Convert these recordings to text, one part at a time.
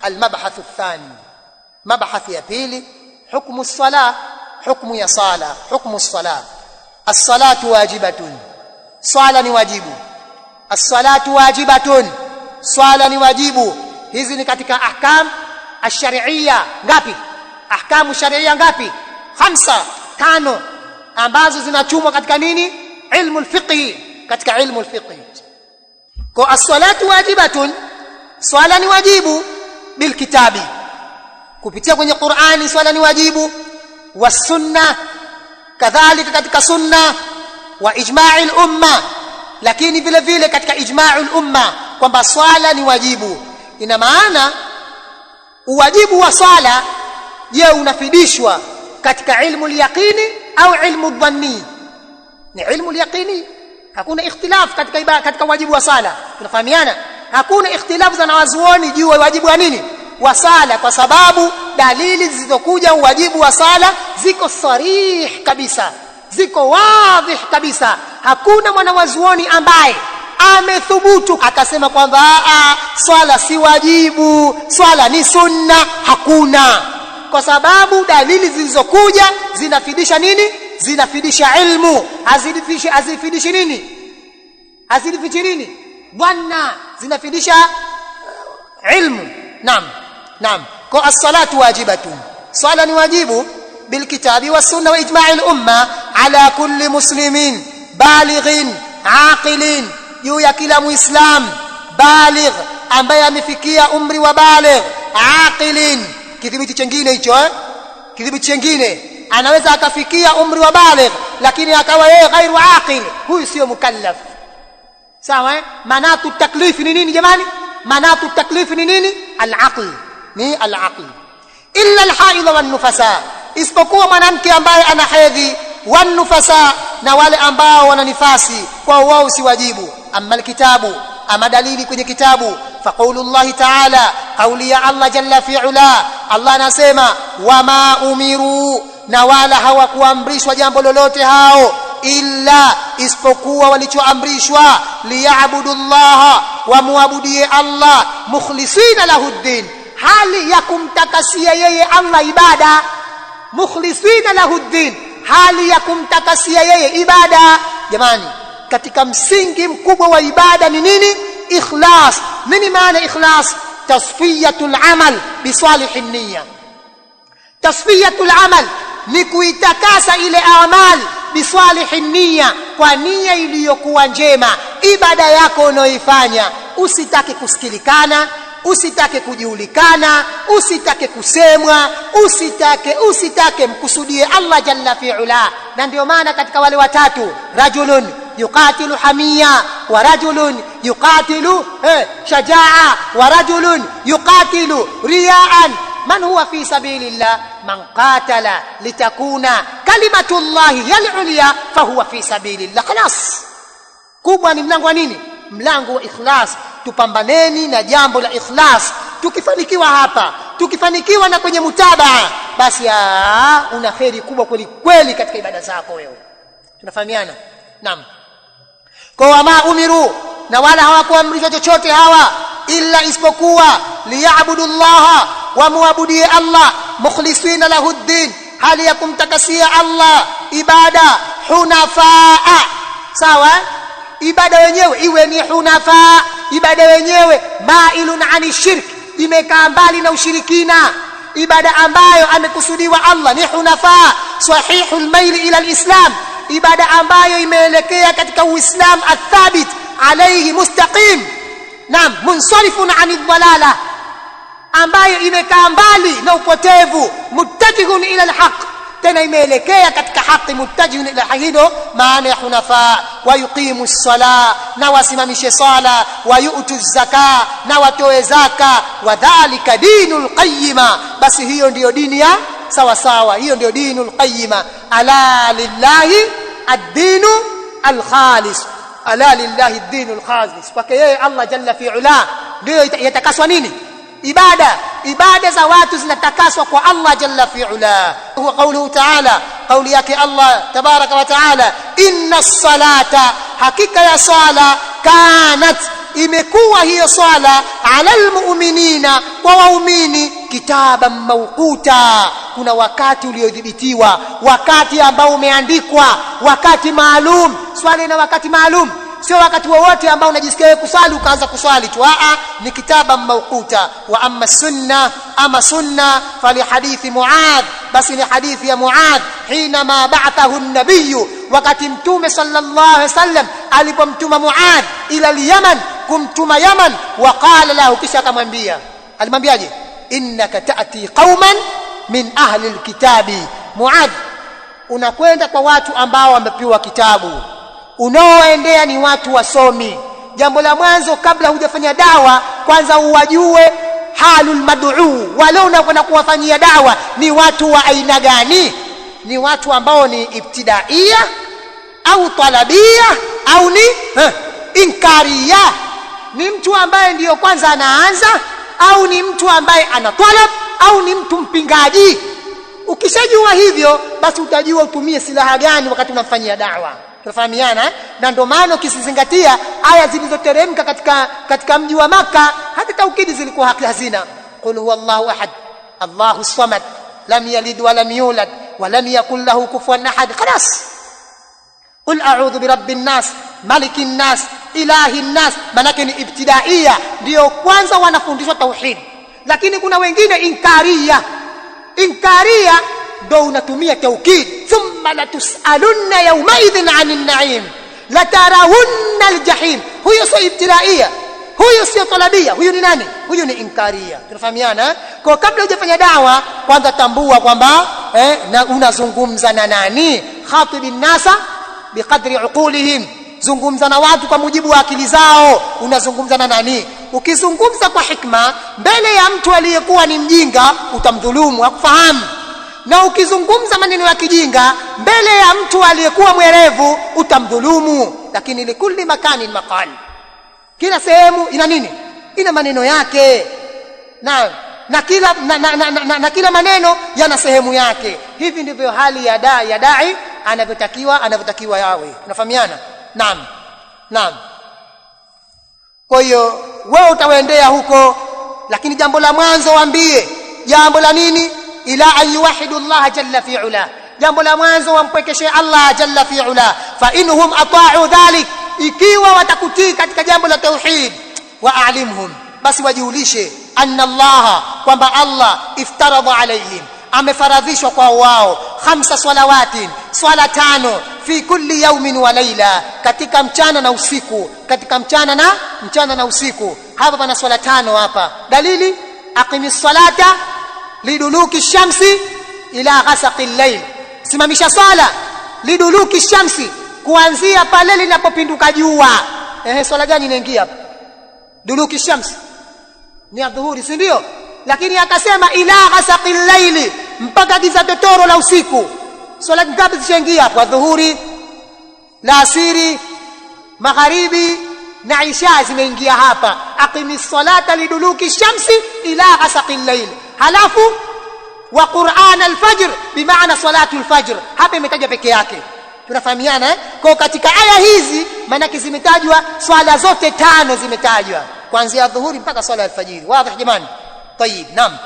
المبحث الثاني مبحث ya pili حكم الصلاه حكم ya sala حكم الصلاه الصلاه واجبه swala ni wajibu as-salatu wajibatun swala ni wajibu hizi ni katika ahkam ash-shar'iyya ngapi ahkamu shar'iyya ngapi 5 ambazo zinachumwa katika nini ilmu al-fiqh katika ilmu al-fiqh kwa as-salatu wajibatun swala ni wajibu bil kitabi kupitia kwenye Qur'ani swala ni wajibu was sunna kadhalika katika sunna wa ijma'il umma lakini vile vile katika ijma'ul umma kwamba swala ni wajibu ina maana uwajibu wa swala je unafidishwa katika ilmu al-yaqini au ilmu dhanni ni ilmu al-yaqini hakuna ikhtilaf katika wajibu wa swala tunafahamiana hakuna ikhtilaf za wanazuoni juu ya wajibu wa nini wa sala kwa sababu dalili zilizokuja wajibu wa sala ziko sarih kabisa ziko wazi kabisa hakuna mwanazuoni ambaye amethubutu akasema kwamba swala si wajibu swala ni sunna hakuna kwa sababu dalili zilizokuja zinafidisha nini zinafidisha ilmu hazifidishi nini hazifidishi nini dhanna zinafidisha ilmu naam kwa as-salatu wajibatun swala ni wajibu بالكتاب والسنه واجماع الامه على كل مسلم بالغ عاقل juu ya kila muislam baligh ambaye amefikia umri wa baligh aqilin kidhibiti kingine hicho kidhibiti kingine anaweza akafikia umri wa baligh lakini akawa yeye ghairu aqil huyu sio mukallaf sawa manatu taklif ni nini jamani manatu taklif ni nini al-aql ni al-aql illa al-haidha wan-nufasa isipokuwa mwanamke ambaye ana hedhi wan-nufasa na wale ambao wana nifasi kwa wao si wajibu amma al-kitabu ama dalili kwenye kitabu faqaulullahi ta'ala qauli ya Allah jalla fi'ala Allah anasema wama umiru na wala hawakuamrishwa jambo lolote hao illa isipokuwa walichoamrishwa liya'budullaha wa muabudie Allah mukhlisina lahuddin hali ya kumtakasia yeye Allah ibada mukhlisina lahuddin hali ya kumtakasia yeye ibada jamani katika msingi mkubwa wa ibada ni nini ikhlas nini maana ikhlas tasfiyatul amal bi salihin niyya tasfiyatul amal ni kuitakasa ile amal bi salihin niyya kwa nia iliyokuwa njema ibada yako unayoifanya usitake kusikilikana usitake kujulikana usitake kusemwa usitake mkusudie Allah jalla fi'ala na ndio maana katika wale watatu rajulun yuqatilu hamia wa rajulun yuqatilu shajaa wa rajulun yuqatilu riyaan man huwa fi sabilillah man qatala litakuna kalimatullahi al-ulya fa huwa fi sabilillah khalas kubwa ni mlango wa nini mlango wa ikhlas tupambaneni na jambo la ikhlas tukifanikiwa hapa tukifanikiwa na kwenye mutabaa basi una kheri kubwa kweli katika ibada zako wewe tunafahamiana naam kwa wama umiru na wala hawakuamrishwa chochote hawa illa isipokuwa liya'budullaha wa muabudie Allah mukhlisina lahuddin hali ya kumtakasia Allah ibada hunafaa sawa ibada wenyewe iwe ni hunafa ibada wenyewe mailun ani shirk imekaa mbali na ushirikina ibada ambayo amekusudiwa Allah ni hunafa sahihul mail ila alislam ibada ambayo imeelekea katika uislam athabit alayhi mustaqim naam munsarifun ani dhalala ambayo imekaa mbali na upotevu muttajihun ila alhaq tena imeelekea katika haki muttajihun ila hido maana ya hunafa wa yuqimu sala na wasimamishe sala wa yu'tu zaka na watoe zaka wa dhalika dinul qayyima basi hiyo ndiyo dini ya sawa sawa hiyo ndiyo dinul qayyima ala lillahi ad-dinu al-khalis ala lillahi ad-dinu al-khalis kwake yeye Allah jalla fi'ala ndio yatakaswa nini ibada za watu zinatakaswa kwa Allah jalla fi'ala huwa qawluhu ta'ala qawli yake Allah tabaraka wa ta'ala inna as-salata hakika ya sala kanat imekuwa hiyo swala alal mu'minina, kwa waumini, kitaban mawquta, kuna wakati uliodhibitiwa, wakati ambao umeandikwa, wakati maalum. Swala ina wakati maalum, sio wakati wowote ambao unajisikia wewe kusali ukaanza kuswali tu. Ni kitaban mawquta. Wa amma sunna, ama sunna fali hadithi Muadh, basi ni hadithi ya Muadh, hina ma ba'athahu an-nabiy, wakati mtume sallallahu alaihi wasallam alipomtuma Muadh ila al-Yaman, kumtuma Yaman, waqala lahu, kisha akamwambia, alimwambiaje? Innaka ta'ti qauman min ahli al-kitabi, Muadh, unakwenda kwa watu ambao wamepewa kitabu, unaoendea ni watu wasomi. Jambo la mwanzo kabla hujafanya dawa, kwanza uwajue halul mad'u, wale unakwenda kuwafanyia dawa ni watu wa aina gani? Ni watu ambao ni ibtidaia au talabia au ni inkaria? Ni mtu ambaye ndiyo kwanza anaanza, au ni mtu ambaye ana talab, au ni mtu mpingaji? Ukishajua hivyo, basi utajua utumie silaha gani wakati unafanyia dawa. Tunafahamiana? Na ndio maana ukisizingatia aya zilizoteremka katika mji wa Maka, hata taukidi zilikuwa hazina. Qul huwallahu ahad, Allahu samad, lam yalid wa lam yulad wa lam yakul lahu kufuwan ahad. Khalas. Qul a'udhu birabbin nas, malikin nas, ilahin nas. Manake ni ibtidaia, ndio kwanza wanafundishwa tauhid. Lakini kuna wengine inkaria. Inkaria ndo unatumia taukid, thumma latus'alunna yawmaidhin 'anil na'im latarawunna aljahim. Huyo sio ibtidaia, huyo sio talabia, huyo ni nani? Huyo ni inkaria. Tunafahamiana? Kwa kabla hujafanya dawa, kwanza tambua kwamba na unazungumza na nani. Khatibin nasa biqadri uqulihim, zungumza na watu kwa mujibu wa akili zao. Unazungumza na nani? Ukizungumza kwa hikma mbele ya mtu aliyekuwa ni mjinga, utamdhulumu, hakufahamu. Na ukizungumza maneno ya kijinga mbele ya mtu aliyekuwa mwerevu, utamdhulumu. Lakini likulli makanin maqal, kila sehemu ina nini? Ina maneno yake. Na kila maneno yana sehemu yake. Hivi ndivyo hali ya dai anavyotakiwa yawe. Unafahamiana? Naam. Kwa hiyo wewe utawaendea huko, lakini jambo la mwanzo waambie, jambo la nini? Ila an yuwahidu Allah jalla fi ula, jambo la mwanzo wampwekeshe Allah jalla fi ula. Fa inhum ata'u dhalik, ikiwa watakutii katika jambo la tauhid, wa a'limhum, basi wajiulishe, anna Allah, kwamba Allah iftaradha alaihim, amefaradhishwa kwa wao 5 salawatin, swala 5, fi kulli yawmin wa layla, katika mchana na usiku, katika mchana na usiku. Hapa pana swala 5 hapa. Dalili, aqimis salata liduluki shamsi ila ghasaqil layl, simamisha swala liduluki shamsi, kuanzia pale linapopinduka jua. Swala gani inaingia hapa? Duluki shamsi ni adhuhuri, si ndio? Lakini akasema ila ghasaqil layli, mpaka giza totoro la usiku. Swala ngapi zishaingia hapo? Adhuhuri, alasiri, magharibi na isha zimeingia hapa. Aqimis salata liduluki shamsi ila ghasaqil layl. Halafu wa Qur'an al-fajr, bimaana salatu al-fajr, hapa imetajwa peke yake. Tunafahamiana? Kwa katika aya hizi maana zimetajwa swala zote 5, zimetajwa kuanzia dhuhuri mpaka swala al-fajr. Wazi jamani? Tayib, naam.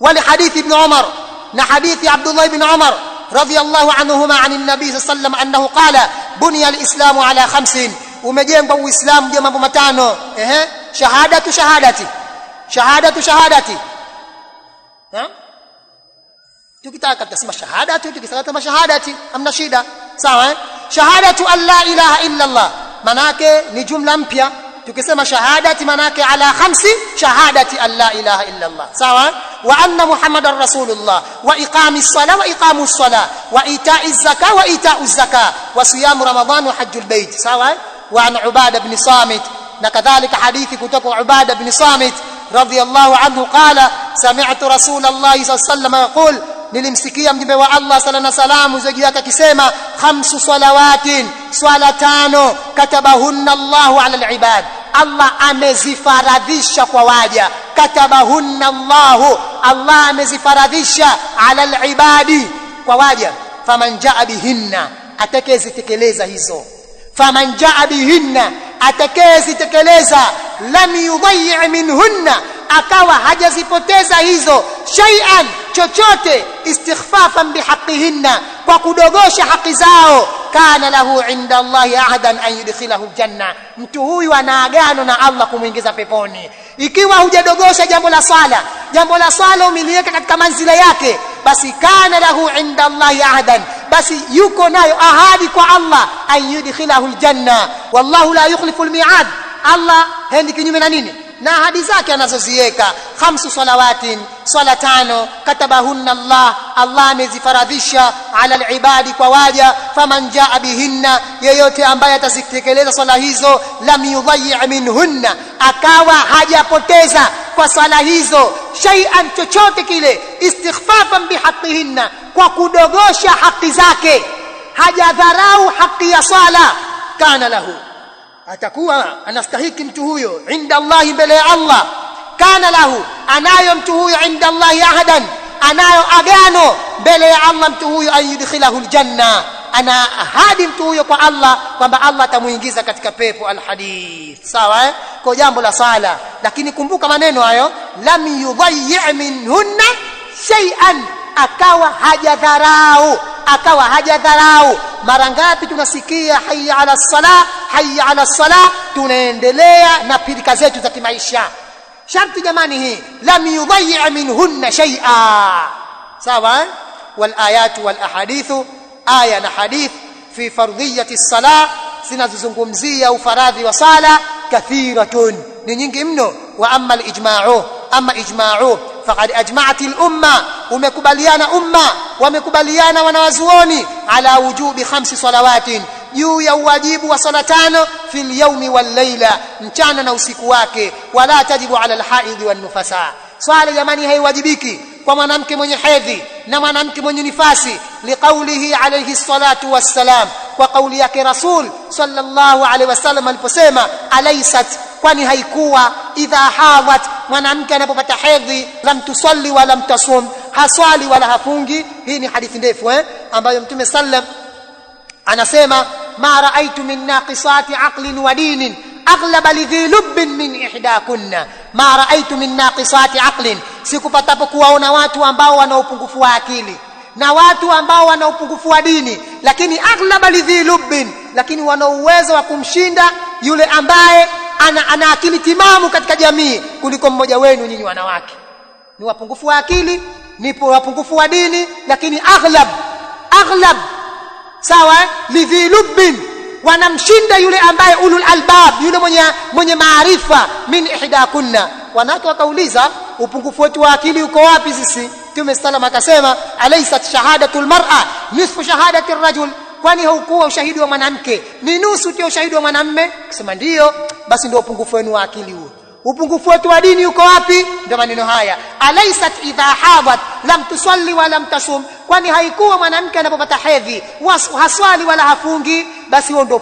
Wali hadithi ibn Umar, na hadithi Abdullah ibn Umar radiyallahu anhuma anin nabii sallallahu alayhi wasallam annahu qala bunya al-islamu ala 5, umejengwa uislamu juu ya mambo 5. Shahadatu shahadati. Tukitaka tutasema shahadatu, tukisema shahadati, hamna shida. Sawa? Shahadatu an la ilaha illa Allah, manake ni jumla mpya. Tukisema shahadati manake ala 5 shahadati an la ilaha illa Allah. Sawa? Wa anna Muhammadar Rasulullah, wa iqamis salat wa iqamus salat, wa ita'iz zakat wa ita'uz zakat, wa siyam Ramadan wa hajjul bait. Sawa? Wa an Ubada ibn Samit, na kadhalika hadithi kutoka Ubada ibn Samit radiyallahu anhu qala sami'tu Rasulullah sallallahu alayhi wasallam yaqul, nilimsikia mjumbe wa Allah sallallahu alayhi wasallam juu yake akisema 5 salawatin, swala 5, katabahunna Allahu ala al-ibad, Allah amezifaradhisha kwa waja. Katabahunna Allahu, Allah amezifaradhisha ala al-ibadi, kwa waja. Faman jaa bihinna, atakayezitekeleza hizo. Faman jaa bihinna, atakayezitekeleza lam yudayyi minhunna, akawa hajazipoteza hizo shay'an, chochote, istighfafan bihaqqihinna, kwa kudogosha haki zao, kana lahu inda Allahi ahadan an yudkhilahu aljanna, mtu huyu ana agano na Allah kumuingiza peponi. Ikiwa hujadogosha jambo la swala umeliweka katika manzila yake, basi kana lahu inda Allahi ahadan, basi yuko nayo ahadi kwa Allah, an yudkhilahu aljanna, wallahu la yukhlifu almi'ad. Allah hendi kinyume na nini? Na ahadi zake anazoziweka. 5 salawatin, swala 5, katabahunna Allah amezifaradhisha ala alibadi, kwa waja. Faman jaa bihinna, yeyote ambaye atazitekeleza swala hizo, lam yudayyi minhunna, akawa hajapoteza kwa swala hizo shay'an, chochote kile, istighfafan bihaqqihinna, kwa kudogosha haki zake, hajadharau haki ya swala, kana lahu, atakuwa anastahiki mtu huyo inda Allah, mbele ya Allah. Kana lahu, anayo mtu huyo inda Allah ahadan, anayo agano mbele ya Allah mtu huyo, an yudkhilahu aljanna, ana ahadi mtu huyo kwa Allah kwamba Allah atamuingiza katika pepo. Alhadith, sawa kwa jambo la sala. Lakini kumbuka maneno hayo, lam yudayyi minhunna shay'an, akawa hajadharau. Mara ngapi tunasikia hayya ala salah, hayya ala salah, tunaendelea na pilika zetu za kimaisha. Sharti jamani hii, lam yudayyi minhunna shay'a, sawa. Wal ayatu wal ahadithu, aya na hadith fi fardhiyati salah, zinazozungumzia ufaradhi wa sala, kathiratun, ni nyingi mno. Wa amma ijma'u faqad ajma'ati al-umma, wamekubaliana wanawazuoni ala wujubi 5 salawatin, juu ya uwajibu wa sala 5, fil yawmi wal layla, mchana na usiku wake. Wala tajibu ala al-haid wan nufasa, swala jamani haiwajibiki kwa mwanamke mwenye hedhi na mwanamke mwenye nifasi, liqaulihi alayhi salatu wassalam, kwa kauli yake Rasul sallallahu alaihi wasallam aliposema, alaysat, kwani haikuwa, idha hadat, mwanamke anapopata hedhi, lam tusalli wa lam tasum, haswali wala hafungi. Hii ni hadithi ndefu ambayo Mtume sallam anasema, ma raaitu min naqisati aqlin wa dinin aghlaba lidhi lubbin min ihdakunna. Ma raaitu min naqisati aqlin, sikupatapo kuwaona watu ambao wana upungufu wa akili na watu ambao wana upungufu wa dini, lakini aghlaba lidhi lubbin, lakini wana uwezo wa kumshinda yule ambaye ana akili timamu katika jamii kuliko mmoja wenu nyinyi wanawake. Ni wapungufu wa akili, ni wapungufu wa dini, lakini aghlab, sawa, lidhi lubbin, wanamshinda yule ambaye ulul albab, yule mwenye maarifa, min ihdakunna. Wanawake wakauliza, upungufu wetu wa akili uko wapi sisi? Mtume sallam akasema, alaysat shahadatul mar'a nisfu shahadati ar-rajul, kwani haukuwa ushahidi wa mwanamke ni nusu tu ushahidi wa mwanamume? Akasema ndio. Basi ndio upungufu wenu wa akili huo. Upungufu wetu wa dini uko wapi? Ndio maneno haya, alaysat idha hadat lam tusalli wa lam tasum, kwani haikuwa mwanamke anapopata hedhi haswali wala hafungi? Basi huo ndio